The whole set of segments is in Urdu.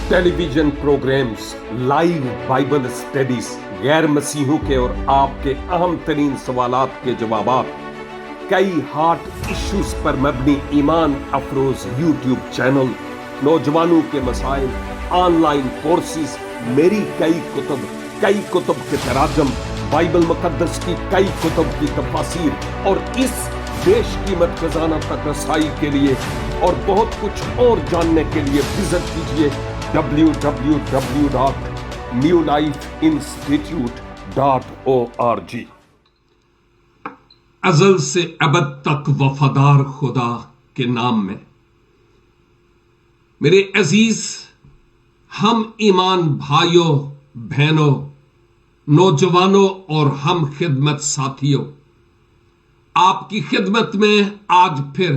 ٹیلی vision programmes, live Bible studies, غیر مسیحوں کے اور آپ کے اہم ترین سوالات کے جوابات، کئی ہارٹ ایشوز پر مبنی ایمان افروز یوٹیوب چینل، نوجوانوں کے مسائل، آن لائن کورسز، میری کئی کتب کے تراجم، بائبل مقدس کی کئی کتب کی تفاسیر اور اس بیش قیمت خزانہ تک رسائی کے لیے اور بہت کچھ اور جاننے کے لیے وزٹ کیجیے www.newlifeinstitute.org۔ ازل سے ابد تک وفادار خدا کے نام میں میرے عزیز ہم ایمان بھائیوں، بہنوں، نوجوانوں اور ہم خدمت ساتھیوں، آپ کی خدمت میں آج پھر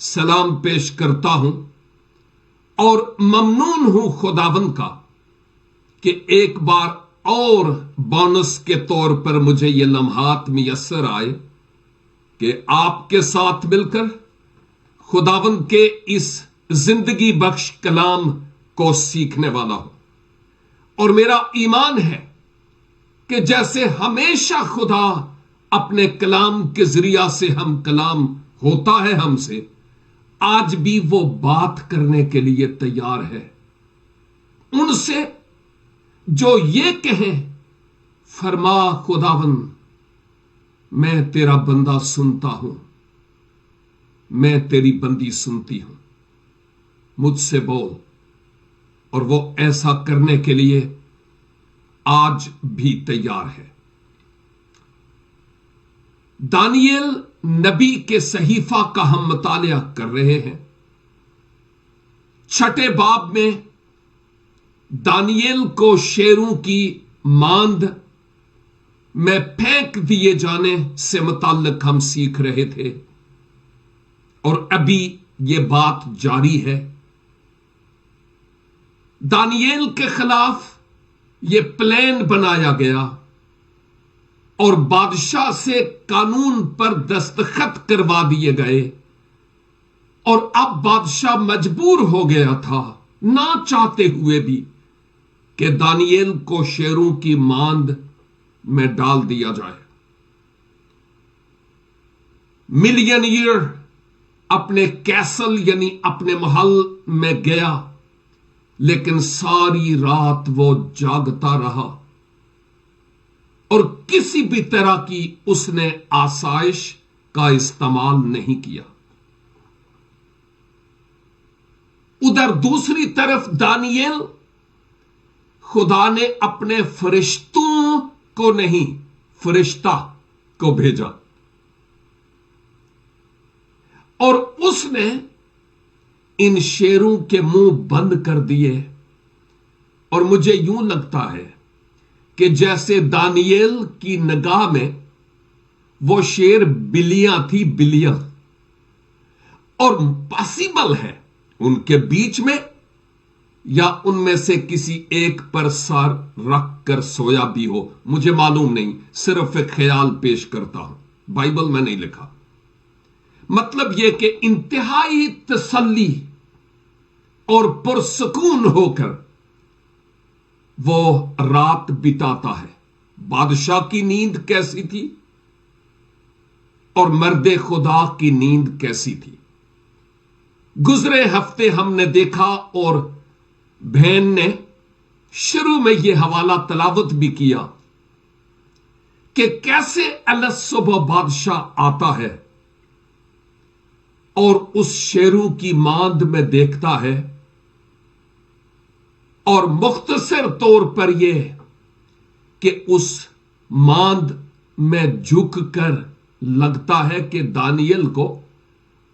سلام پیش کرتا ہوں اور ممنون ہوں خداوند کا کہ ایک بار اور بونس کے طور پر مجھے یہ لمحات میسر آئے کہ آپ کے ساتھ مل کر خداوند کے اس زندگی بخش کلام کو سیکھنے والا ہوں۔ اور میرا ایمان ہے کہ جیسے ہمیشہ خدا اپنے کلام کے ذریعہ سے ہم کلام ہوتا ہے ہم سے، آج بھی وہ بات کرنے کے لیے تیار ہے ان سے جو یہ کہیں، فرما خداوند میں تیرا بندہ سنتا ہوں، میں تیری بندی سنتی ہوں، مجھ سے بول۔ اور وہ ایسا کرنے کے لیے آج بھی تیار ہے۔ دانیل نبی کے صحیفہ کا ہم مطالعہ کر رہے ہیں۔ 6 باب میں دانیل کو شیروں کی ماند میں پھینک دیے جانے سے متعلق ہم سیکھ رہے تھے، اور ابھی یہ بات جاری ہے۔ دانیل کے خلاف یہ پلان بنایا گیا اور بادشاہ سے قانون پر دستخط کروا دیے گئے، اور اب بادشاہ مجبور ہو گیا تھا نہ چاہتے ہوئے بھی کہ دانیل کو شیروں کی ماند میں ڈال دیا جائے۔ ملینئر اپنے کیسل یعنی اپنے محل میں گیا، لیکن ساری رات وہ جاگتا رہا اور کسی بھی طرح کی اس نے آسائش کا استعمال نہیں کیا۔ ادھر دوسری طرف دانیل، خدا نے اپنے فرشتوں کو نہیں، فرشتہ کو بھیجا، اور اس نے ان شیروں کے منہ بند کر دیے۔ اور مجھے یوں لگتا ہے کہ جیسے دانیل کی نگاہ میں وہ شیر بلیاں تھی، بلیاں، اور پاسبل ہے ان کے بیچ میں یا ان میں سے کسی ایک پر سر رکھ کر سویا بھی ہو، مجھے معلوم نہیں، صرف ایک خیال پیش کرتا ہوں، بائبل میں نہیں لکھا۔ مطلب یہ کہ انتہائی تسلی اور پرسکون ہو کر وہ رات بتاتا ہے۔ بادشاہ کی نیند کیسی تھی اور مرد خدا کی نیند کیسی تھی؟ گزرے ہفتے ہم نے دیکھا اور بہن نے شروع میں یہ حوالہ تلاوت بھی کیا کہ کیسے صبح بادشاہ آتا ہے اور اس شیروں کی ماند میں دیکھتا ہے، اور مختصر طور پر یہ کہ اس ماند میں جھک کر لگتا ہے کہ دانیل کو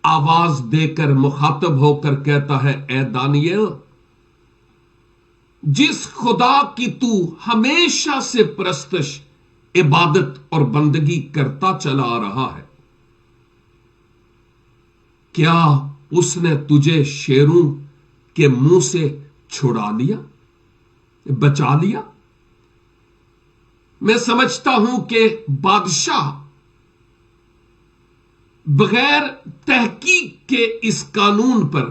آواز دے کر مخاطب ہو کر کہتا ہے، اے دانیل، جس خدا کی تو ہمیشہ سے پرستش، عبادت اور بندگی کرتا چلا آ رہا ہے، کیا اس نے تجھے شیروں کے منہ سے چھڑا لیا، بچا لیا؟ میں سمجھتا ہوں کہ بادشاہ بغیر تحقیق کے اس قانون پر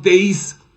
23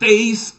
23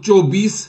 24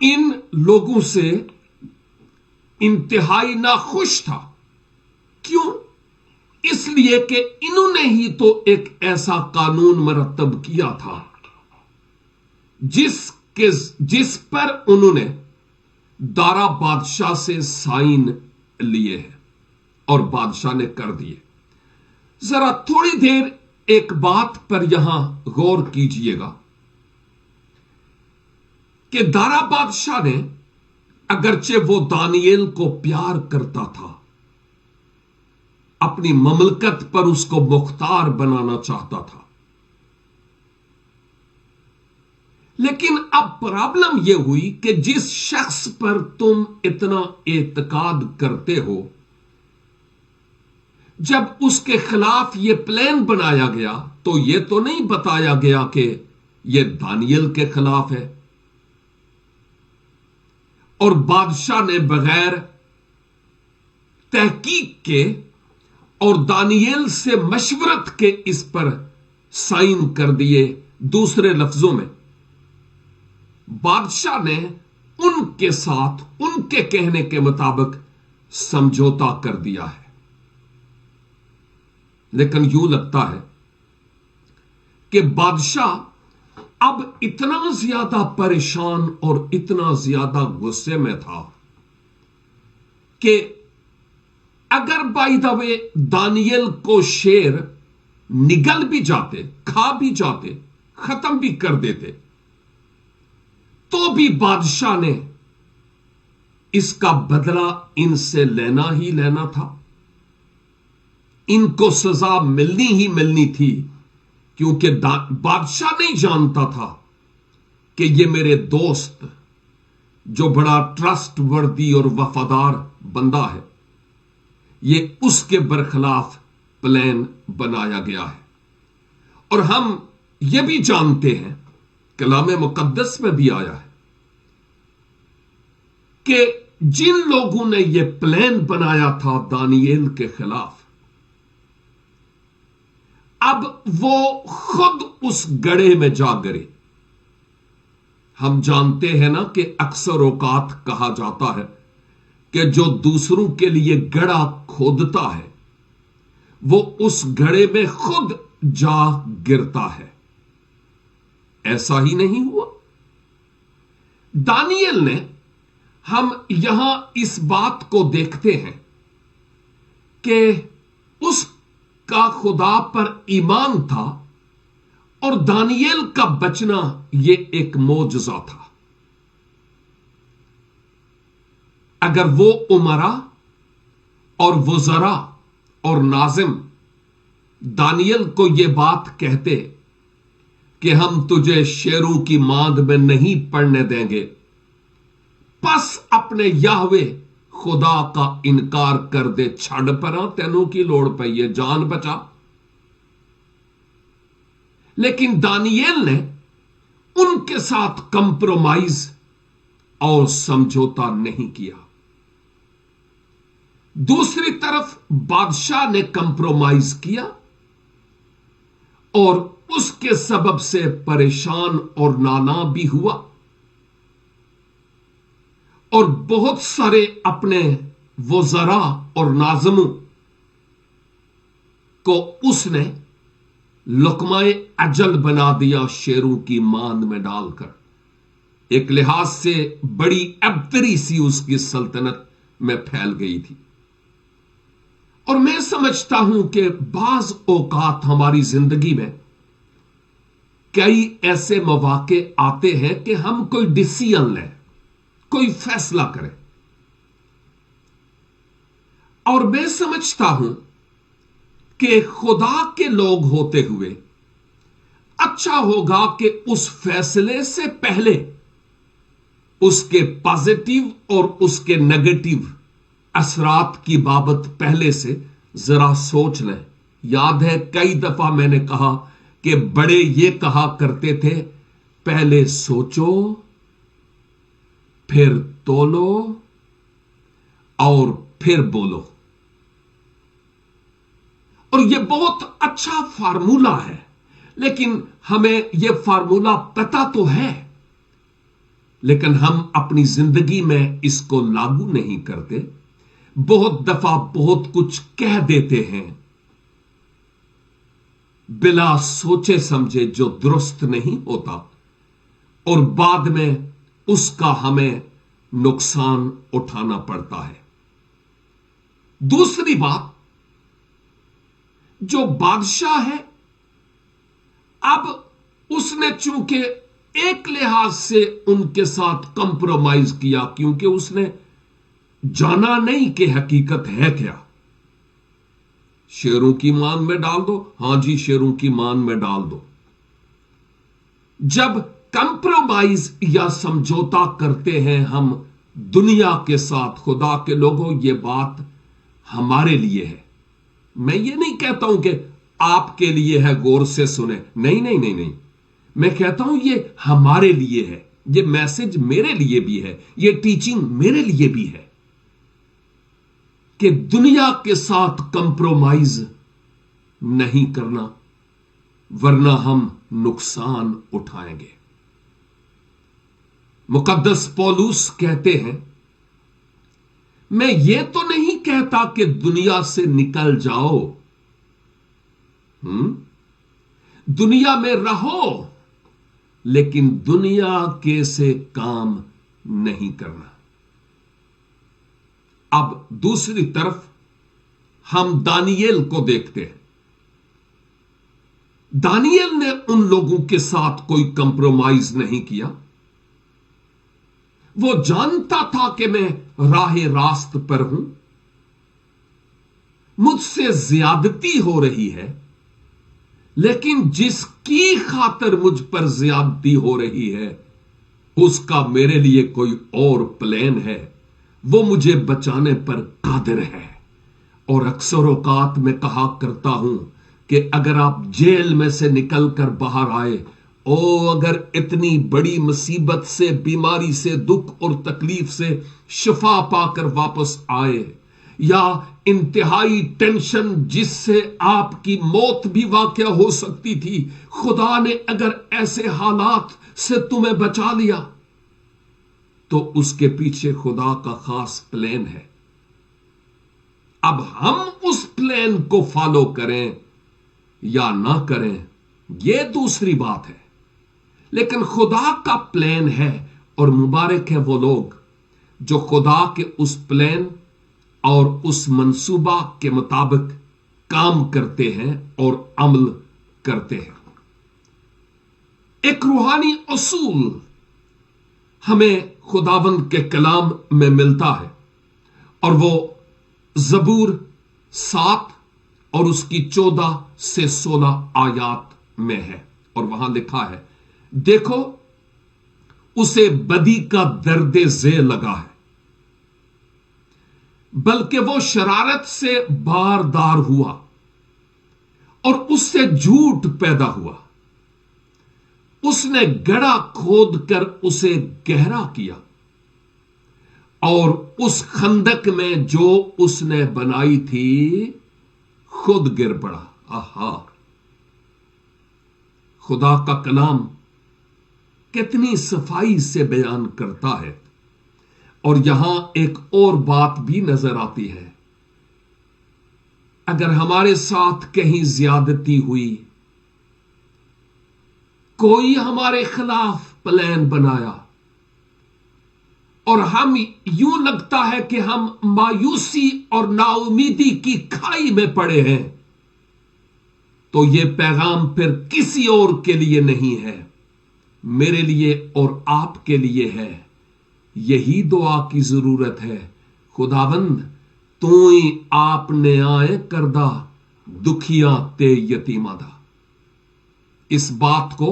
ان لوگوں سے انتہائی ناخوش تھا۔ کیوں؟ اس لیے کہ انہوں نے ہی تو ایک ایسا قانون مرتب کیا تھا جس پر انہوں نے دارا بادشاہ سے سائن لیے ہیں اور بادشاہ نے کر دیے۔ ذرا تھوڑی دیر ایک بات پر یہاں غور کیجئے گا کہ دارا بادشاہ نے، اگرچہ وہ دانیل کو پیار کرتا تھا، اپنی مملکت پر اس کو مختار بنانا چاہتا تھا، لیکن اب پرابلم یہ ہوئی کہ جس شخص پر تم اتنا اعتقاد کرتے ہو، جب اس کے خلاف یہ پلان بنایا گیا تو یہ تو نہیں بتایا گیا کہ یہ دانیل کے خلاف ہے، اور بادشاہ نے بغیر تحقیق کے اور دانیل سے مشورت کے اس پر سائن کر دیے۔ دوسرے لفظوں میں بادشاہ نے ان کے ساتھ ان کے کہنے کے مطابق سمجھوتا کر دیا ہے۔ لیکن یوں لگتا ہے کہ بادشاہ اب اتنا زیادہ پریشان اور اتنا زیادہ غصے میں تھا کہ اگر بائی دا وے دانیل کو شیر نگل بھی جاتے، کھا بھی جاتے، ختم بھی کر دیتے، تو بھی بادشاہ نے اس کا بدلہ ان سے لینا ہی لینا تھا۔ ان کو سزا ملنی ہی ملنی تھی، کیونکہ بادشاہ نہیں جانتا تھا کہ یہ میرے دوست جو بڑا ٹرسٹ وردی اور وفادار بندہ ہے، یہ اس کے برخلاف پلان بنایا گیا ہے۔ اور ہم یہ بھی جانتے ہیں، کلام مقدس میں بھی آیا ہے کہ جن لوگوں نے یہ پلان بنایا تھا دانیل کے خلاف، اب وہ خود اس گڑھے میں جا گرے۔ ہم جانتے ہیں نا کہ اکثر اوقات کہا جاتا ہے کہ جو دوسروں کے لیے گڑھا کھودتا ہے وہ اس گڑھے میں خود جا گرتا ہے۔ ایسا ہی نہیں ہوا؟ دانیل نے، ہم یہاں اس بات کو دیکھتے ہیں کہ اس کا خدا پر ایمان تھا، اور دانیل کا بچنا یہ ایک معجزہ تھا۔ اگر وہ امرا اور وزراء اور ناظم دانیل کو یہ بات کہتے کہ ہم تجھے شیروں کی ماند میں نہیں پڑنے دیں گے، پس اپنے یہوے خدا کا انکار کر دے، چھڑ پرا تینوں کی لوڑ پئی ہے، جان بچا۔ لیکن دانیل نے ان کے ساتھ کمپرومائز اور سمجھوتا نہیں کیا۔ دوسری طرف بادشاہ نے کمپرومائز کیا اور اس کے سبب سے پریشان اور نانا بھی ہوا، اور بہت سارے اپنے وزراء اور ناظموں کو اس نے لقمہ اجل بنا دیا، شیروں کی ماند میں ڈال کر۔ ایک لحاظ سے بڑی ابتری سی اس کی سلطنت میں پھیل گئی تھی۔ اور میں سمجھتا ہوں کہ بعض اوقات ہماری زندگی میں کئی ایسے مواقع آتے ہیں کہ ہم کوئی ڈیسیژن لیں، کوئی فیصلہ کریں، اور میں سمجھتا ہوں کہ خدا کے لوگ ہوتے ہوئے اچھا ہوگا کہ اس فیصلے سے پہلے اس کے پازیٹیو اور اس کے نیگیٹو اثرات کی بابت پہلے سے ذرا سوچ لیں۔ یاد ہے کئی دفعہ میں نے کہا کہ بڑے یہ کہا کرتے تھے، پہلے سوچو، پھر تولو، اور پھر بولو۔ اور یہ بہت اچھا فارمولا ہے، لیکن ہمیں یہ فارمولا پتہ تو ہے، لیکن ہم اپنی زندگی میں اس کو لاگو نہیں کرتے. بہت دفعہ بہت کچھ کہہ دیتے ہیں بلا سوچے سمجھے جو درست نہیں ہوتا، اور بعد میں اس کا ہمیں نقصان اٹھانا پڑتا ہے. دوسری بات، جو بادشاہ ہے اب اس نے چونکہ ایک لحاظ سے ان کے ساتھ کمپرومائز کیا، کیونکہ اس نے جانا نہیں کہ حقیقت ہے کیا. شیروں کی مان میں ڈال دو، ہاں جی شیروں کی مان میں ڈال دو. جب کمپرومائز یا سمجھوتا کرتے ہیں ہم دنیا کے ساتھ، خدا کے لوگوں یہ بات ہمارے لیے ہے. میں یہ نہیں کہتا ہوں کہ آپ کے لیے ہے غور سے سنیں، نہیں نہیں نہیں نہیں، میں کہتا ہوں یہ ہمارے لیے ہے. یہ میسج میرے لیے بھی ہے، یہ ٹیچنگ میرے لیے بھی ہے کہ دنیا کے ساتھ کمپرومائز نہیں کرنا، ورنہ ہم نقصان اٹھائیں گے. مقدس پولس کہتے ہیں، میں یہ تو نہیں کہتا کہ دنیا سے نکل جاؤ، دنیا میں رہو، لیکن دنیا کے سے کام نہیں کرنا. اب دوسری طرف ہم دانیل کو دیکھتے ہیں. دانیل نے ان لوگوں کے ساتھ کوئی کمپرومائز نہیں کیا. وہ جانتا تھا کہ میں راہ راست پر ہوں، مجھ سے زیادتی ہو رہی ہے، لیکن جس کی خاطر مجھ پر زیادتی ہو رہی ہے اس کا میرے لیے کوئی اور پلان ہے، وہ مجھے بچانے پر قادر ہے. اور اکثر اوقات میں کہا کرتا ہوں کہ اگر آپ جیل میں سے نکل کر باہر آئے، اگر اتنی بڑی مصیبت سے، بیماری سے، دکھ اور تکلیف سے شفا پا کر واپس آئے، یا انتہائی ٹینشن جس سے آپ کی موت بھی واقع ہو سکتی تھی، خدا نے اگر ایسے حالات سے تمہیں بچا لیا تو اس کے پیچھے خدا کا خاص پلان ہے. اب ہم اس پلان کو فالو کریں یا نہ کریں یہ دوسری بات ہے، لیکن خدا کا پلان ہے. اور مبارک ہے وہ لوگ جو خدا کے اس پلان اور اس منصوبہ کے مطابق کام کرتے ہیں اور عمل کرتے ہیں. ایک روحانی اصول ہمیں خداوند کے کلام میں ملتا ہے، اور وہ زبور 7 اور اس کی 14 سے 16 آیات میں ہے. اور وہاں لکھا ہے، دیکھو اسے بدی کا درد ذیل لگا ہے، بلکہ وہ شرارت سے باردار ہوا اور اس سے جھوٹ پیدا ہوا. اس نے گڑھا کھود کر اسے گہرا کیا، اور اس خندق میں جو اس نے بنائی تھی خود گر پڑا. آہا، خدا کا کلام کتنی صفائی سے بیان کرتا ہے. اور یہاں ایک اور بات بھی نظر آتی ہے، اگر ہمارے ساتھ کہیں زیادتی ہوئی، کوئی ہمارے خلاف پلان بنایا، اور ہم یوں لگتا ہے کہ ہم مایوسی اور نا امیدی کی کھائی میں پڑے ہیں، تو یہ پیغام پھر کسی اور کے لیے نہیں ہے، میرے لیے اور آپ کے لیے ہے. یہی دعا کی ضرورت ہے، خداوند تو ہی آپ نے آئے کردہ دکھیاں تے یتیمہ دا. اس بات کو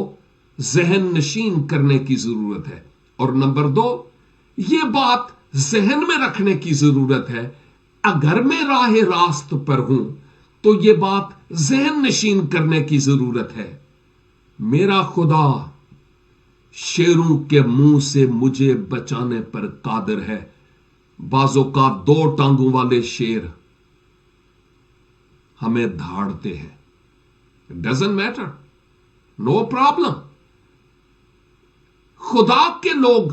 ذہن نشین کرنے کی ضرورت ہے. اور نمبر 2، یہ بات ذہن میں رکھنے کی ضرورت ہے، اگر میں راہ راست پر ہوں تو یہ بات ذہن نشین کرنے کی ضرورت ہے، میرا خدا شیروں کے منہ سے مجھے بچانے پر قادر ہے. بعض اوقات 2 ٹانگوں والے شیر ہمیں دھاڑتے ہیں. Doesn't matter, no problem. خدا کے لوگ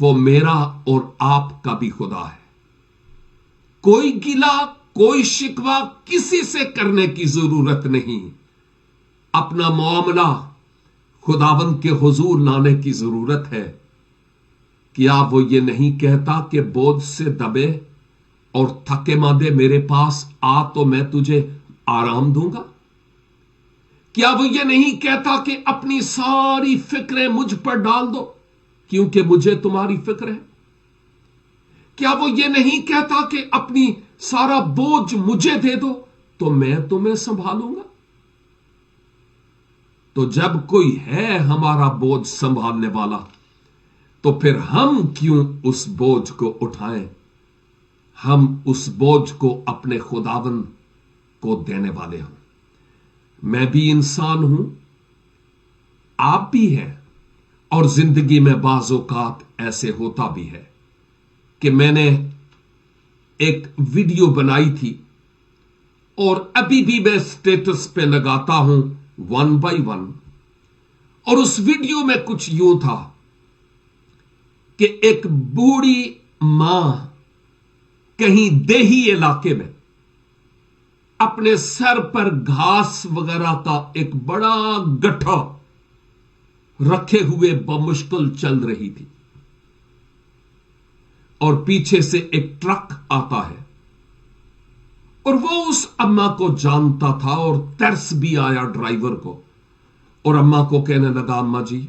وہ میرا اور آپ کا بھی خدا ہے. کوئی گلا کوئی شکوہ کسی سے کرنے کی ضرورت نہیں. اپنا معاملہ خداوند کے حضور لانے کی ضرورت ہے. کیا وہ یہ نہیں کہتا کہ بوجھ سے دبے اور تھکے ماندے میرے پاس آ تو میں تجھے آرام دوں گا؟ کیا وہ یہ نہیں کہتا کہ اپنی ساری فکریں مجھ پر ڈال دو کیونکہ مجھے تمہاری فکر ہے؟ کیا وہ یہ نہیں کہتا کہ اپنی سارا بوجھ مجھے دے دو تو میں تمہیں سنبھالوں گا؟ تو جب کوئی ہے ہمارا بوجھ سنبھالنے والا تو پھر ہم کیوں اس بوجھ کو اٹھائیں؟ ہم اس بوجھ کو اپنے خداوند کو دینے والے ہوں. میں بھی انسان ہوں، آپ بھی ہیں، اور زندگی میں بعض اوقات ایسے ہوتا بھی ہے کہ میں نے ایک ویڈیو بنائی تھی اور ابھی بھی میں سٹیٹس پہ لگاتا ہوں 1 by 1، اور اس ویڈیو میں کچھ یوں تھا کہ ایک بوڑھی ماں کہیں دیہی علاقے میں اپنے سر پر گھاس وغیرہ کا ایک بڑا گٹھا رکھے ہوئے بمشکل چل رہی تھی، اور پیچھے سے ایک ٹرک آتا ہے، اور وہ اس اماں کو جانتا تھا اور ترس بھی آیا ڈرائیور کو، اور اماں کو کہنے لگا، اماں جی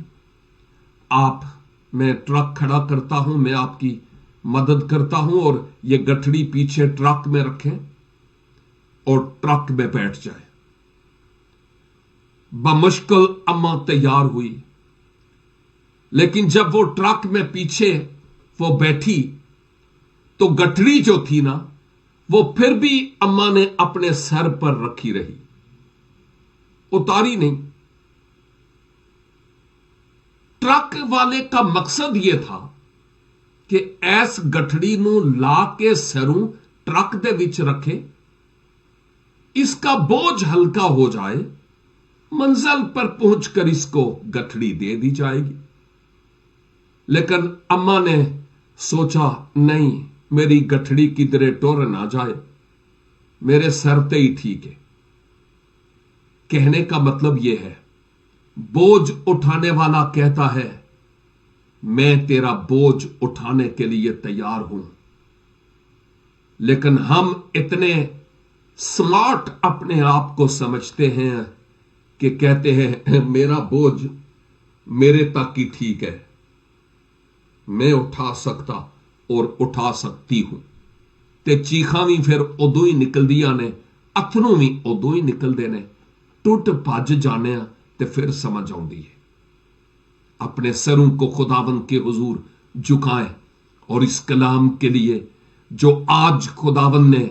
میں ٹرک کھڑا کرتا ہوں، میں آپ کی مدد کرتا ہوں، اور یہ گٹھڑی پیچھے ٹرک میں رکھیں اور ٹرک میں بیٹھ جائے. بمشکل اماں تیار ہوئی، لیکن جب وہ ٹرک میں پیچھے وہ بیٹھی تو گٹھڑی جو تھی نا وہ پھر بھی اماں نے اپنے سر پر رکھی رہی، اتاری نہیں. ٹرک والے کا مقصد یہ تھا کہ ایس گٹھڑی نو لا کے سروں ٹرک دے وچ رکھے، اس کا بوجھ ہلکا ہو جائے، منزل پر پہنچ کر اس کو گٹھڑی دے دی جائے گی. لیکن اماں نے سوچا، نہیں، میری گٹھڑی کدھرے ٹور نہ جائے، میرے سر تے ہی ٹھیک ہے. کہنے کا مطلب یہ ہے، بوجھ اٹھانے والا کہتا ہے میں تیرا بوجھ اٹھانے کے لیے تیار ہوں، لیکن ہم اتنے سمارٹ اپنے آپ کو سمجھتے ہیں کہ کہتے ہیں میرا بوجھ میرے تک ہی ٹھیک ہے، میں اٹھا سکتا اور اٹھا سکتی ہوں. تے چیخاں بھی پھر ادو ہی نکل دیا نے، اتھروں بھی ادو ہی نکل دے نے، ٹوٹ بھج جانے تے پھر سمجھ آؤندی ہے. اپنے سروں کو خداوند کے حضور جھکائیں اور اس کلام کے لیے جو آج خداوند نے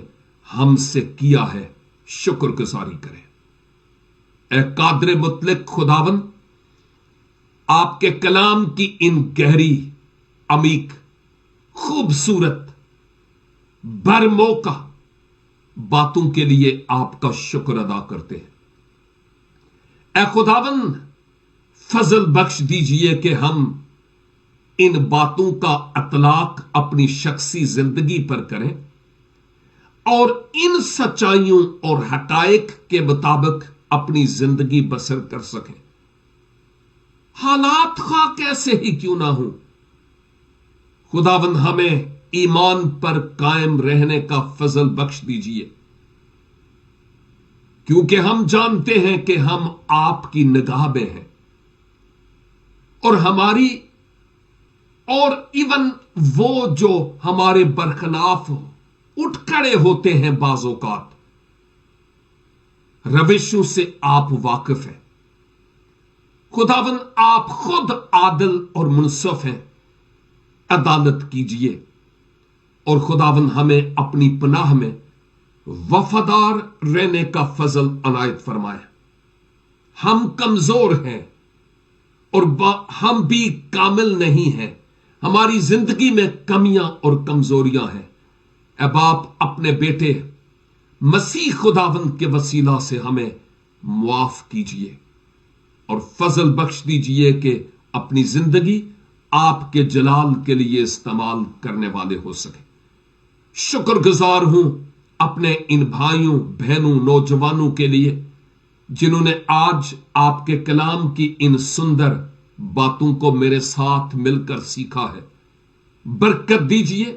ہم سے کیا ہے شکر گزاری کریں. اے قادر مطلق خداوند، آپ کے کلام کی ان گہری، عمیق، خوبصورت، برموقع باتوں کے لیے آپ کا شکر ادا کرتے ہیں. اے خداوند، فضل بخش دیجئے کہ ہم ان باتوں کا اطلاق اپنی شخصی زندگی پر کریں اور ان سچائیوں اور حقائق کے مطابق اپنی زندگی بسر کر سکیں. حالات خواہ کیسے ہی کیوں نہ ہوں، خداوند ہمیں ایمان پر قائم رہنے کا فضل بخش دیجئے، کیونکہ ہم جانتے ہیں کہ ہم آپ کی نگاہ میں ہیں، اور ہماری اور ایون وہ جو ہمارے برخلاف اٹھ کھڑے ہوتے ہیں بعض اوقات، روشوں سے آپ واقف ہیں. خداوند آپ خود عادل اور منصف ہیں، عدالت کیجئے، اور خداوند ہمیں اپنی پناہ میں وفادار رہنے کا فضل عنایت فرمائے. ہم کمزور ہیں اور ہم بھی کامل نہیں ہیں، ہماری زندگی میں کمیاں اور کمزوریاں ہیں. اے باپ، اپنے بیٹے مسیح خداوند کے وسیلہ سے ہمیں معاف کیجئے اور فضل بخش دیجئے کہ اپنی زندگی آپ کے جلال کے لیے استعمال کرنے والے ہو سکیں۔ شکر گزار ہوں اپنے ان بھائیوں بہنوں نوجوانوں کے لیے جنہوں نے آج آپ کے کلام کی ان سندر باتوں کو میرے ساتھ مل کر سیکھا ہے۔ برکت دیجئے،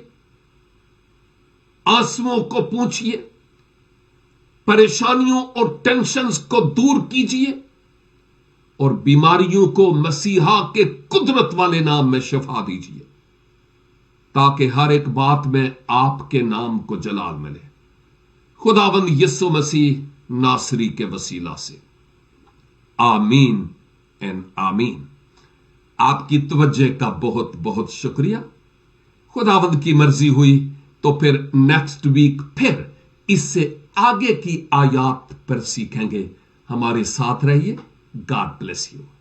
آنسوؤں کو پوچھئے، پریشانیوں اور ٹینشنز کو دور کیجئے اور بیماریوں کو مسیحا کے قدرت والے نام میں شفا دیجئے، تاکہ ہر ایک بات میں آپ کے نام کو جلال ملے۔ خداوند یسوع مسیح ناصری کے وسیلہ سے آمین این آمین۔ آپ کی توجہ کا بہت بہت شکریہ۔ خداوند کی مرضی ہوئی تو پھر نیکسٹ ویک پھر اس سے آگے کی آیات پر سیکھیں گے۔ ہمارے ساتھ رہیے۔ God bless you.